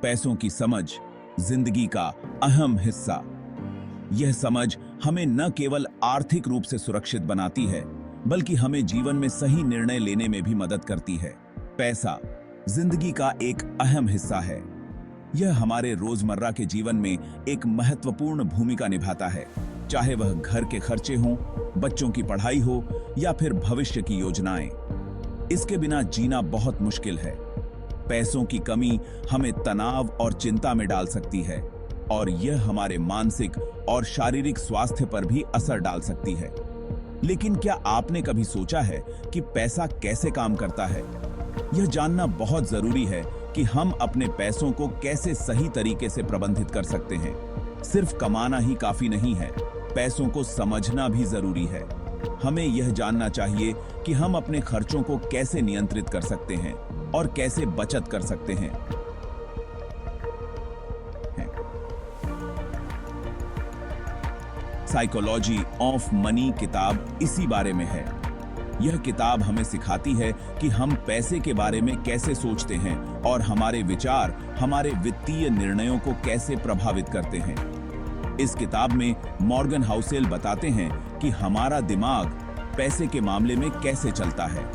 पैसों की समझ जिंदगी का अहम हिस्सा। यह समझ हमें न केवल आर्थिक रूप से सुरक्षित बनाती है, बल्कि हमें जीवन में सही निर्णय लेने में भी मदद करती है। पैसा जिंदगी का एक अहम हिस्सा है। यह हमारे रोजमर्रा के जीवन में एक महत्वपूर्ण भूमिका निभाता है, चाहे वह घर के खर्चे हों, बच्चों की पढ़ाई हो या फिर भविष्य की योजनाएं। इसके बिना जीना बहुत मुश्किल है। पैसों की कमी हमें तनाव और चिंता में डाल सकती है और यह हमारे मानसिक और शारीरिक स्वास्थ्य पर भी असर डाल सकती है। लेकिन क्या आपने कभी सोचा है कि पैसा कैसे काम करता है? यह जानना बहुत जरूरी है कि हम अपने पैसों को कैसे सही तरीके से प्रबंधित कर सकते हैं। सिर्फ कमाना ही काफी नहीं है, पैसों को समझना भी जरूरी है। हमें यह जानना चाहिए कि हम अपने खर्चों को कैसे नियंत्रित कर सकते हैं और कैसे बचत कर सकते हैं। साइकोलॉजी ऑफ मनी किताब इसी बारे में है। यह किताब हमें सिखाती है कि हम पैसे के बारे में कैसे सोचते हैं और हमारे विचार हमारे वित्तीय निर्णयों को कैसे प्रभावित करते हैं। इस किताब में मॉर्गन हाउसेल बताते हैं कि हमारा दिमाग पैसे के मामले में कैसे चलता है।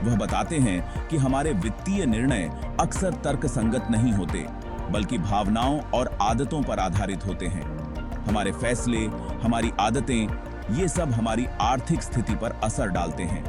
वह बताते हैं कि हमारे वित्तीय निर्णय अक्सर तर्कसंगत नहीं होते, बल्कि भावनाओं और आदतों पर आधारित होते हैं। हमारे फैसले, हमारी आदतें, ये सब हमारी आर्थिक स्थिति पर असर डालते हैं।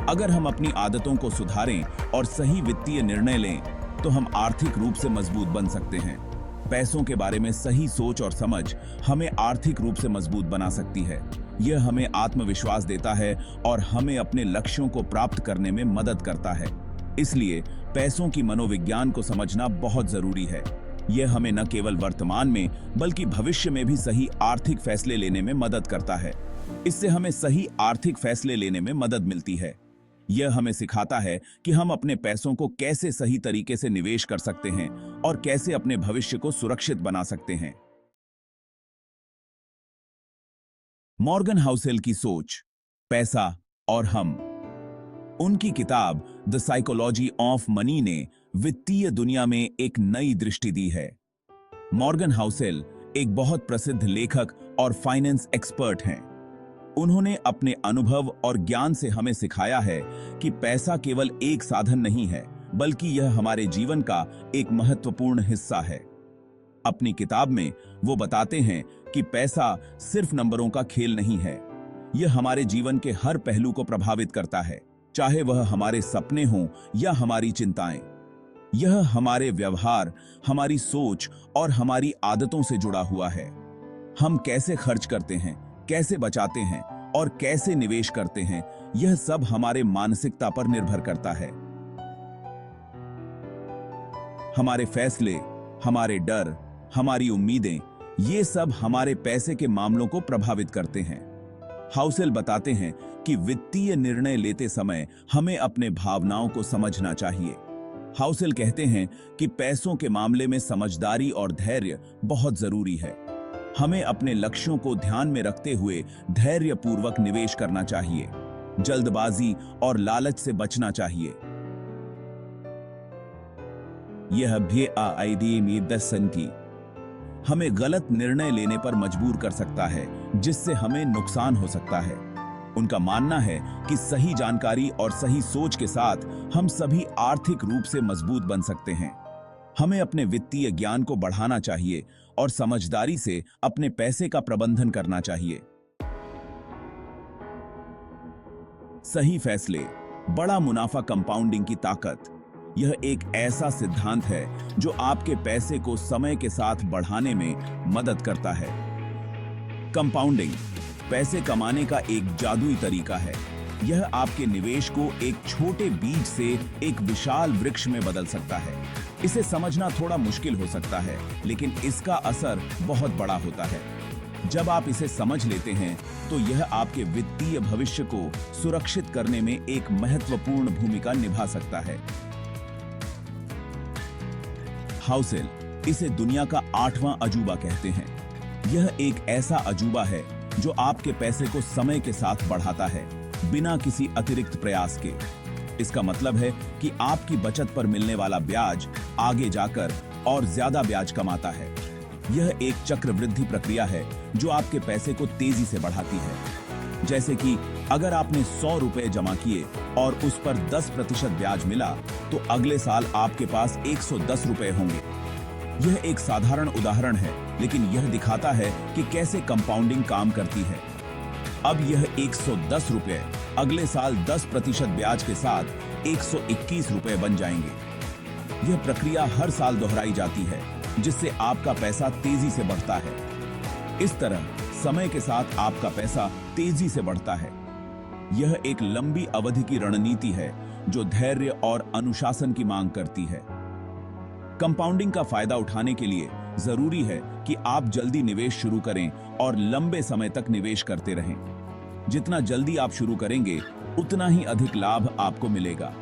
अगर हम अपनी आदतों को सुधारें और सही वित्तीय निर्णय लें, तो हम आर्थिक रूप से मजबूत बन सकते हैं। पैसों के बारे में सही सोच और समझ हमें आर्थिक रूप से मजबूत बना सकती है। यह हमें आत्मविश्वास देता है और हमें अपने लक्ष्यों को प्राप्त करने में मदद करता है। इसलिए पैसों की मनोविज्ञान को समझना बहुत जरूरी है। यह हमें न केवल वर्तमान में बल्कि भविष्य में भी सही आर्थिक फैसले लेने में मदद करता है। इससे हमें सही आर्थिक फैसले लेने में मदद मिलती है। यह हमें सिखाता है कि हम अपने पैसों को कैसे सही तरीके से निवेश कर सकते हैं और कैसे अपने भविष्य को सुरक्षित बना सकते हैं। मॉर्गन हाउसेल की सोच, पैसा और हम। उनकी किताब द साइकोलॉजी ऑफ मनी ने वित्तीय दुनिया में एक नई दृष्टि दी है। मॉर्गन हाउसेल एक बहुत प्रसिद्ध लेखक और फाइनेंस एक्सपर्ट हैं। उन्होंने अपने अनुभव और ज्ञान से हमें सिखाया है कि पैसा केवल एक साधन नहीं है, बल्कि यह हमारे जीवन का एक महत्वपूर्ण हिस्सा है। अपनी किताब में वो बताते हैं कि पैसा सिर्फ नंबरों का खेल नहीं है। यह हमारे जीवन के हर पहलू को प्रभावित करता है, चाहे वह हमारे सपने हों या हमारी चिंताएं। यह हमारे व्यवहार, हमारी सोच और हमारी आदतों से जुड़ा हुआ है। हम कैसे खर्च करते हैं, कैसे बचाते हैं और कैसे निवेश करते हैं, यह सब हमारे मानसिकता पर निर्भर करता है। हमारे फैसले, हमारे डर, हमारी उम्मीदें, ये सब हमारे पैसे के मामलों को प्रभावित करते हैं। हाउसेल बताते हैं कि वित्तीय निर्णय लेते समय हमें अपने भावनाओं को समझना चाहिए। हाउसेल कहते हैं कि पैसों के मामले में समझदारी और धैर्य बहुत जरूरी है। हमें अपने लक्ष्यों को ध्यान में रखते हुए धैर्यपूर्वक निवेश करना चाहिए। जल्दबाजी और लालच से बचना चाहिए। यह भी की हमें गलत निर्णय लेने पर मजबूर कर सकता है, जिससे हमें नुकसान हो सकता है। उनका मानना है कि सही जानकारी और सही सोच के साथ हम सभी आर्थिक रूप से मजबूत बन सकते हैं। हमें अपने वित्तीय ज्ञान को बढ़ाना चाहिए और समझदारी से अपने पैसे का प्रबंधन करना चाहिए। सही फैसले, बड़ा मुनाफा कंपाउंडिंग की ताकत। यह एक ऐसा सिद्धांत है जो आपके पैसे को समय के साथ बढ़ाने में मदद करता है। कंपाउंडिंग पैसे कमाने का एक जादुई तरीका है। यह आपके निवेश को एक छोटे बीज से एक विशाल वृक्ष में बदल सकता है। इसे समझना थोड़ा मुश्किल हो सकता है, लेकिन इसका असर बहुत बड़ा होता है। जब आप इसे समझ लेते हैं, तो यह आपके वित्तीय भविष्य को सुरक्षित करने में एक महत्वपूर्ण भूमिका निभा सकता है। हाउसेल इसे दुनिया का 8वां अजूबा कहते हैं। यह एक ऐसा अजूबा है जो आपके पैसे को समय के साथ बढ़ाता है, बिना किसी अतिरिक्त प्रयास के। इसका मतलब है कि आपकी बचत पर मिलने वाला ब्याज आगे जाकर और ज्यादा ब्याज कमाता है। यह एक चक्रवृद्धि प्रक्रिया है जो आपके पैसे को तेजी से बढ़ाती है। जैसे कि अगर आपने 100 रुपए जमा किए और उस पर 10% ब्याज मिला, तो अगले साल आपके पास 110 रुपए होंगे। यह एक साधारण उदाहरण है, लेकिन यह दिखाता है कि कैसे कंपाउंडिंग काम करती है। अब यह 110 रुपए अगले साल 10% ब्याज के साथ 121 रुपए बन जाएंगे। यह प्रक्रिया हर साल दोहराई जाती है, जिससे आपका पैसा तेजी से बढ़ता है। इस तरह समय के साथ आपका पैसा तेजी से बढ़ता है। यह एक लंबी अवधि की रणनीति है जो धैर्य और अनुशासन की मांग करती है। कंपाउंडिंग का फायदा उठाने के लिए जरूरी है कि आप जल्दी निवेश शुरू करें और लंबे समय तक निवेश करते रहें। जितना जल्दी आप शुरू करेंगे, उतना ही अधिक लाभ आपको मिलेगा।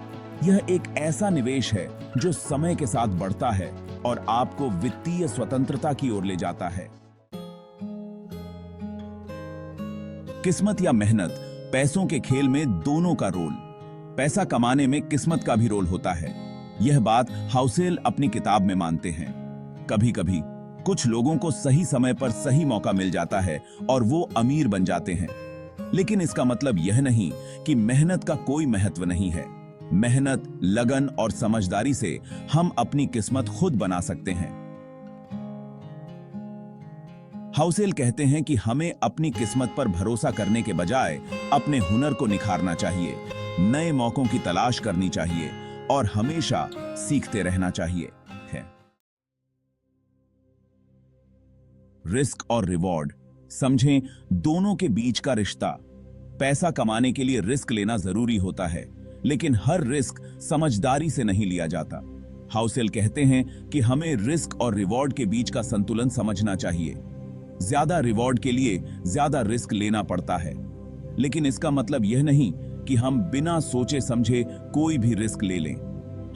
यह एक ऐसा निवेश है जो समय के साथ बढ़ता है और आपको वित्तीय स्वतंत्रता की ओर ले जाता है। किस्मत या मेहनत, पैसों के खेल में दोनों का रोल। पैसा कमाने में किस्मत का भी रोल होता है। यह बात हाउसेल अपनी किताब में मानते हैं। कभी कभी कुछ लोगों को सही समय पर सही मौका मिल जाता है और वो अमीर बन जाते हैं। लेकिन इसका मतलब यह नहीं कि मेहनत का कोई महत्व नहीं है। मेहनत, लगन और समझदारी से हम अपनी किस्मत खुद बना सकते हैं। हाउसेल कहते हैं कि हमें अपनी किस्मत पर भरोसा करने के बजाय अपने हुनर को निखारना चाहिए, नए मौकों की तलाश करनी चाहिए और हमेशा सीखते रहना चाहिए। रिस्क और रिवॉर्ड समझें दोनों के बीच का रिश्ता। पैसा कमाने के लिए रिस्क लेना जरूरी होता है, लेकिन हर रिस्क समझदारी से नहीं लिया जाता। हाउसेल कहते हैं कि हमें रिस्क और रिवॉर्ड के बीच का संतुलन समझना चाहिए। ज्यादा रिवॉर्ड के लिए ज्यादा रिस्क लेना पड़ता है, लेकिन इसका मतलब यह नहीं कि हम बिना सोचे समझे कोई भी रिस्क ले लें।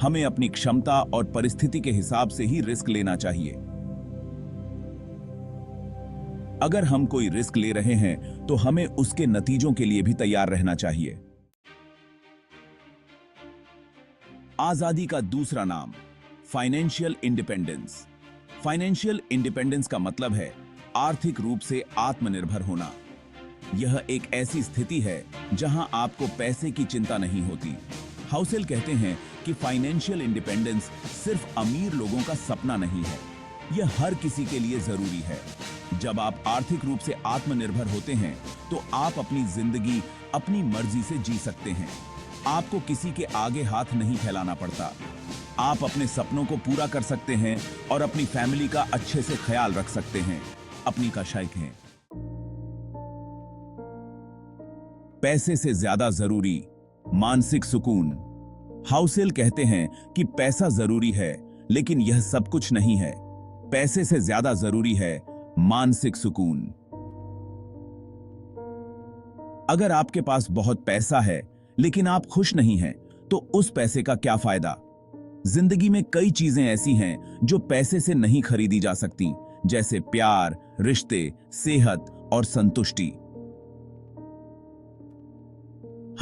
हमें अपनी क्षमता और परिस्थिति के हिसाब से ही रिस्क लेना चाहिए। अगर हम कोई रिस्क ले रहे हैं तो हमें उसके नतीजों के लिए भी तैयार रहना चाहिए। आजादी का दूसरा नाम फाइनेंशियल इंडिपेंडेंस। फाइनेंशियल इंडिपेंडेंस का मतलब है आर्थिक रूप से आत्मनिर्भर होना। यह एक ऐसी स्थिति है जहां आपको पैसे की चिंता नहीं होती। हाउसेल कहते हैं कि फाइनेंशियल इंडिपेंडेंस सिर्फ अमीर लोगों का सपना नहीं है, यह हर किसी के लिए जरूरी है। जब आप आर्थिक रूप से आत्मनिर्भर होते हैं तो आप अपनी जिंदगी अपनी मर्जी से जी सकते हैं। आपको किसी के आगे हाथ नहीं फैलाना पड़ता। आप अपने सपनों को पूरा कर सकते हैं और अपनी फैमिली का अच्छे से ख्याल रख सकते हैं। अपनी का शायक हैं। पैसे से ज्यादा जरूरी मानसिक सुकून। हाउसेल कहते हैं कि पैसा जरूरी है, लेकिन यह सब कुछ नहीं है। पैसे से ज्यादा जरूरी है मानसिक सुकून। अगर आपके पास बहुत पैसा है लेकिन आप खुश नहीं हैं, तो उस पैसे का क्या फायदा? जिंदगी में कई चीजें ऐसी हैं जो पैसे से नहीं खरीदी जा सकती, जैसे प्यार, रिश्ते, सेहत और संतुष्टि।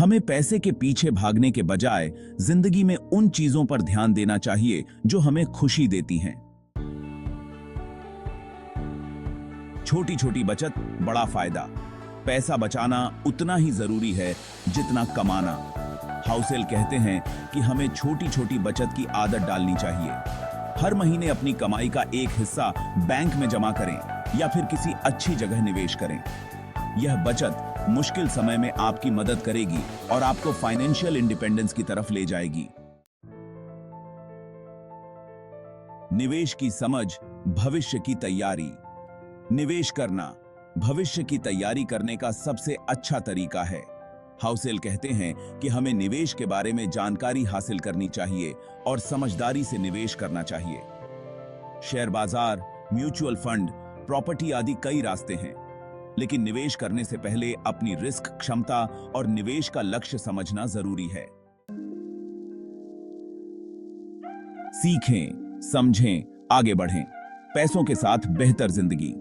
हमें पैसे के पीछे भागने के बजाय जिंदगी में उन चीजों पर ध्यान देना चाहिए जो हमें खुशी देती हैं। छोटी छोटी बचत, बड़ा फायदा। पैसा बचाना उतना ही जरूरी है जितना कमाना। हाउसेल कहते हैं कि हमें छोटी छोटी बचत की आदत डालनी चाहिए। हर महीने अपनी कमाई का एक हिस्सा बैंक में जमा करें या फिर किसी अच्छी जगह निवेश करें। यह बचत मुश्किल समय में आपकी मदद करेगी और आपको फाइनेंशियल इंडिपेंडेंस की तरफ ले जाएगी। निवेश की समझ, भविष्य की तैयारी। निवेश करना भविष्य की तैयारी करने का सबसे अच्छा तरीका है। हाउसेल कहते हैं कि हमें निवेश के बारे में जानकारी हासिल करनी चाहिए और समझदारी से निवेश करना चाहिए। शेयर बाजार, म्यूचुअल फंड, प्रॉपर्टी आदि कई रास्ते हैं, लेकिन निवेश करने से पहले अपनी रिस्क क्षमता और निवेश का लक्ष्य समझना जरूरी है। सीखें, समझें, आगे बढ़ें। पैसों के साथ बेहतर जिंदगी।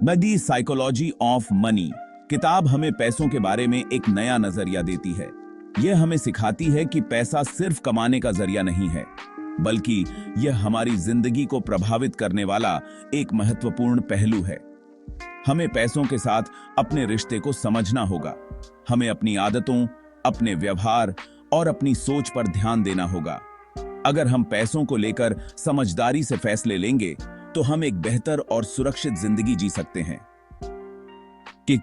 The psychology of money. किताब हमें पैसों के बारे में एक नया नजरिया देती है। यह हमें सिखाती है कि पैसा सिर्फ कमाने का जरिया नहीं है, बल्कि यह हमारी जिंदगी को प्रभावित करने वाला एक महत्वपूर्ण पहलू है। हमें पैसों के साथ अपने रिश्ते को समझना होगा। हमें अपनी आदतों, अपने व्यवहार और अपनी सोच पर ध्यान देना होगा। अगर हम पैसों को लेकर समझदारी से फैसले लेंगे तो हम एक बेहतर और सुरक्षित जिंदगी जी सकते हैं। के